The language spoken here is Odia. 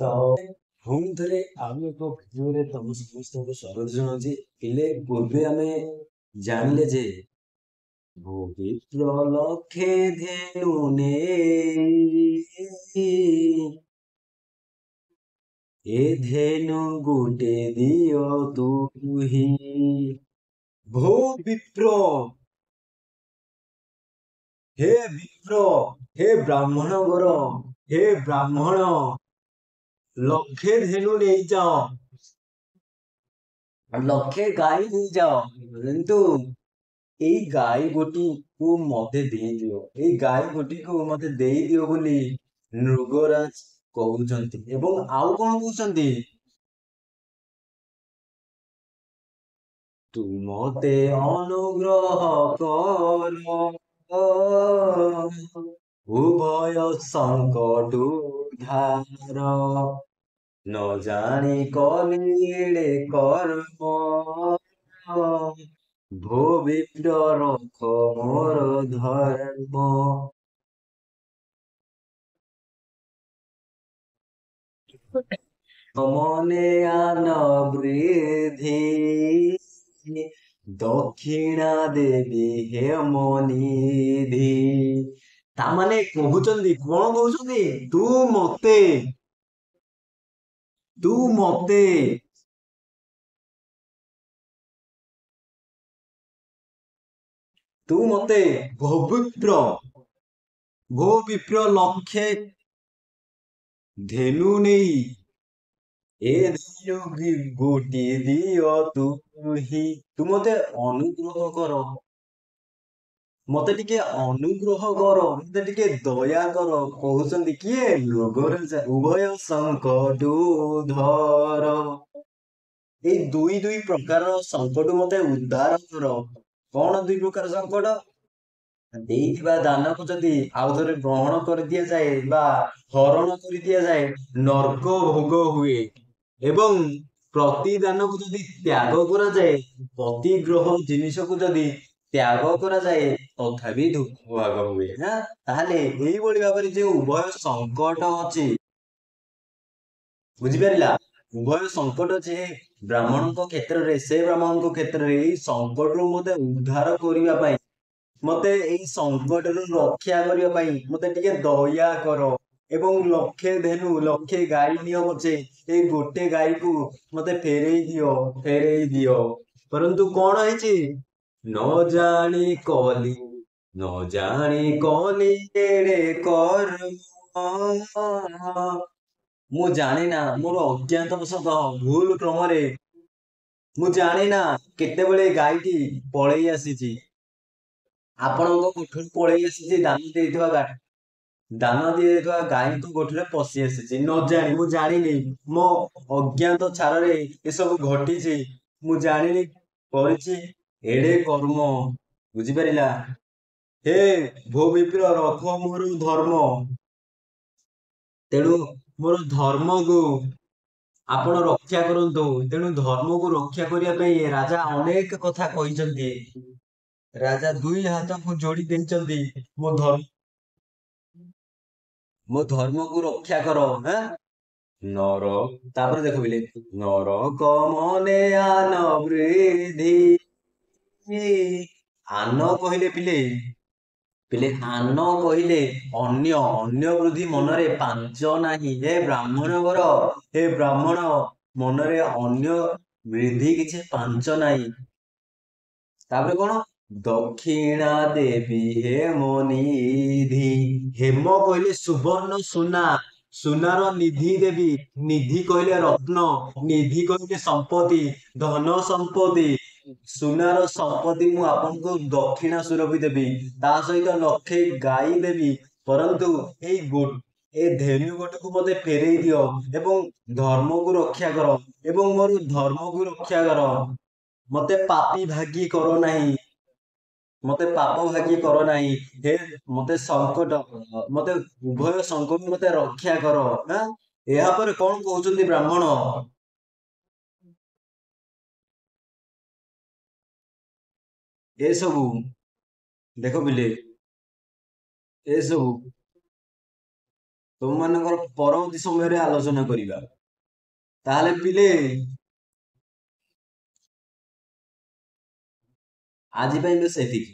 ତ ପୁଣି ଥରେ ଆଉ ଏକ ଭିଡ଼ିଓରେ ତମ ସମସ୍ତଙ୍କୁ ସ୍ୱାଗତ ଜଣାଉଛି। ହେଲେ ପୂର୍ବେ ଆମେ ଜାଣିଲେ ଯେ ପବିତ୍ର ଲକ୍ଷେ ଧେନୁ ନେଇ ଏ ଧେନୁ ଗୋଟେ ଦିଅ ତୁହି ଭୋ ବିପ୍ର, ହେ ବିପ୍ର, ହେ ବ୍ରାହ୍ମଣ ବର, ହେ ବ୍ରାହ୍ମଣ ଲକ୍ଷେ ଧେନୁ ନେଇଯାଅ, ଲକ୍ଷେ ଗାଈ ନେଇଯାଅ, କିନ୍ତୁ ଏଇ ଗାଈ ଗୋଟିକୁ ମତେ ଦେଇଦିଅ, ଏଇ ଗାଈ ଗୋଟିକୁ ମତେ ଦେଇଦିଅ ବୋଲି ନୃଗରାଜ କହୁଛନ୍ତି। ଏବଂ ଆଉ କଣ କହୁଛନ୍ତି? ତୁ ମତେ ଅନୁଗ୍ରହ କର, ଉଭୟ ସଙ୍କଟ ଧାର, ନ ଜାଣି କଲି ଏଡ଼େ କର୍ମ, ଭୋ ବିପ୍ର ରଖ ମୋର ଧର୍ମ। ମନେ ଆନ ବୃଦ୍ଧି, ଦକ୍ଷିଣା ଦେବି ହେମନିଧି। ତାମାନେ କହୁଛନ୍ତି, କଣ କହୁଛନ୍ତି? ତୁ ମତେ ତୁ ମତେ ତୁ ମତେ ଭବିପ୍ର, ଭୋ ବିପ୍ର ଲକ୍ଷେ ଧେନୁ ନେଇ ଏ ଧେନୁ ଗୋଟିଏ ଦିଅ ତୁହି, ତୁ ମତେ ଅନୁଗ୍ରହ କର, ମତେ ଟିକେ ଅନୁଗ୍ରହ କର, ମତେ ଟିକେ ଦୟା କର। କହୁଛନ୍ତି କିଏ? ନୃଗରାଜା। ଉଭୟ ସଙ୍କଟ ଧର, ଏଇ ଦୁଇ ପ୍ରକାର ସଙ୍କଟ ମତେ ଉଦ୍ଧାର କର। କଣ ଦୁଇ ପ୍ରକାର ସଙ୍କଟ? ଦେଇଥିବା ଦାନକୁ ଯଦି ଆଉ ଥରେ ଗ୍ରହଣ କରିଦିଆଯାଏ ବା ହରଣ କରିଦିଆଯାଏ, ନର୍କ ଭୋଗ ହୁଏ। ଏବଂ ପ୍ରତି ଦାନକୁ ଯଦି ତ୍ୟାଗ କରାଯାଏ, ପ୍ରତି ଗ୍ରହ ଜିନିଷକୁ ଯଦି ତ୍ୟାଗ କରାଯାଏ, ତଥାପି ଦୁଃଖ ଭାଗ ହୁଏ ନା। ତାହେଲେ ଏଇଭଳି ଭାବରେ ଯେଉଁ ଉଭୟ ସଙ୍କଟ ଅଛି, ବୁଝିପାରିଲା? ଉଭୟ ସଙ୍କଟ ଅଛି ବ୍ରାହ୍ମଣଙ୍କ କ୍ଷେତ୍ରରେ, ସେ ବ୍ରାହ୍ମଣଙ୍କ କ୍ଷେତ୍ରରେ ଏଇ ସଙ୍କଟରୁ ମତେ ଉଦ୍ଧାର କରିବା ପାଇଁ, ମତେ ଏଇ ସଙ୍କଟରୁ ରକ୍ଷା କରିବା ପାଇଁ ମତେ ଟିକେ ଦୟା କର। ଏବଂ ଲକ୍ଷେ ଧେନୁ, ଲକ୍ଷେ ଗାଈ ନିଅ ପଛେ, ଏଇ ଗୋଟେ ଗାଈକୁ ମତେ ଫେରେଇ ଦିଅ। ପରନ୍ତୁ କଣ ହେଇଛି? ନ ଜାଣି କଲି, ନ ଜାଣି କଲି ଏଡ଼େ କର୍ମ, ମୁଁ ଜାଣେ ନା, ମୋର ଅଜ୍ଞାତବଶତଃ ଭୁଲ କ୍ରମରେ ମୁଁ ଜାଣେ ନା କେତେବେଳେ ଗାଈଟି ପଳେଇ ଆସିଛି, ଆପଣଙ୍କ କୋଠରୁ ପଳେଇ ଆସିଛି, ଦାନ ଦେଇଥିବା ଗାଈଙ୍କ କୋଠରେ ପଶି ଆସିଛି। ନ ଜାଣି, ମୁଁ ଜାଣିନି, ମୋ ଅଜ୍ଞାତ ଛାରରେ ଏସବୁ ଘଟିଛି, ମୁଁ ଜାଣିନି, କରିଛି ଏଡ଼େ କର୍ମ। ବୁଝିପାରିଲା? ହେ ଭୋ ବିପ୍ର ରଖ ମୋର ଧର୍ମ, ତେଣୁ ମୋର ଧର୍ମକୁ ଆପଣ ରକ୍ଷା କରନ୍ତୁ। ତେଣୁ ଧର୍ମକୁ ରକ୍ଷା କରିବା ପାଇଁ ରାଜା ଅନେକ କଥା କହିଛନ୍ତି। ରାଜା ଦୁଇ ହାତକୁ ଯୋଡ଼ି ଦେଇଛନ୍ତି, ମୋ ଧର୍ମକୁ ରକ୍ଷା କର। ତାପରେ ଦେଖ ପିଲେ, ନରକ ମନେ ଆନ ବୃଦ୍ଧି, ଆନ କହିଲେ ପିଲେ, ଆନ କହିଲେ ଅନ୍ୟ ବୃଦ୍ଧି ମନରେ ପାଞ୍ଚ ନାହିଁ। ହେ ବ୍ରାହ୍ମଣ ବର, ହେ ବ୍ରାହ୍ମଣ ମନରେ ଅନ୍ୟ ବୃଦ୍ଧି କିଛି ପାଞ୍ଚ ନାହିଁ। ତାପରେ କଣ? ଦକ୍ଷିଣା ଦେବି ହେମନିଧି, ହେମ କହିଲେ ସୁବର୍ଣ୍ଣ ସୁନା, ସୁନାର ନିଧି ଦେବି। ନିଧି କହିଲେ ରତ୍ନ, ନିଧି କହିଲେ ସମ୍ପତ୍ତି, ଧନ ସମ୍ପତ୍ତି, ସୁନାର ସମ୍ପତ୍ତି ମୁଁ ଆପଣଙ୍କୁ ଦକ୍ଷିଣା ସ୍ୱରୂପ ଦେବି। ତା ସହିତ ଲକ୍ଷେ ଗାଈ ଦେବି। ପରନ୍ତୁ ଏ ଧେନୁ ଗୋଟିକୁ ମତେ ଫେରେଇ ଦିଅ ଏବଂ ଧର୍ମକୁ ରକ୍ଷା କର, ଏବଂ ମୋର ଧର୍ମକୁ ରକ୍ଷା କର। ମତେ ପାପୀ ଭାଗୀ କର ନାହିଁ, ମତେ ପାପ ଭାଗୀ କର ନାହିଁ। ହେ ମତେ ମତେ ଉଭୟ ସଙ୍କଟ ମତେ ରକ୍ଷା କର। ଏହାପରେ କଣ କହୁଛନ୍ତି ବ୍ରାହ୍ମଣ? ଏସବୁ ଦେଖ ପିଲେ, ଏସବୁ ତୁମମାନଙ୍କର ପରବର୍ତ୍ତୀ ସମୟରେ ଆଲୋଚନା କରିବା। ତାହେଲେ ପିଲେ ଆଜି ପାଇଁ ବେଶ ଏତିକି।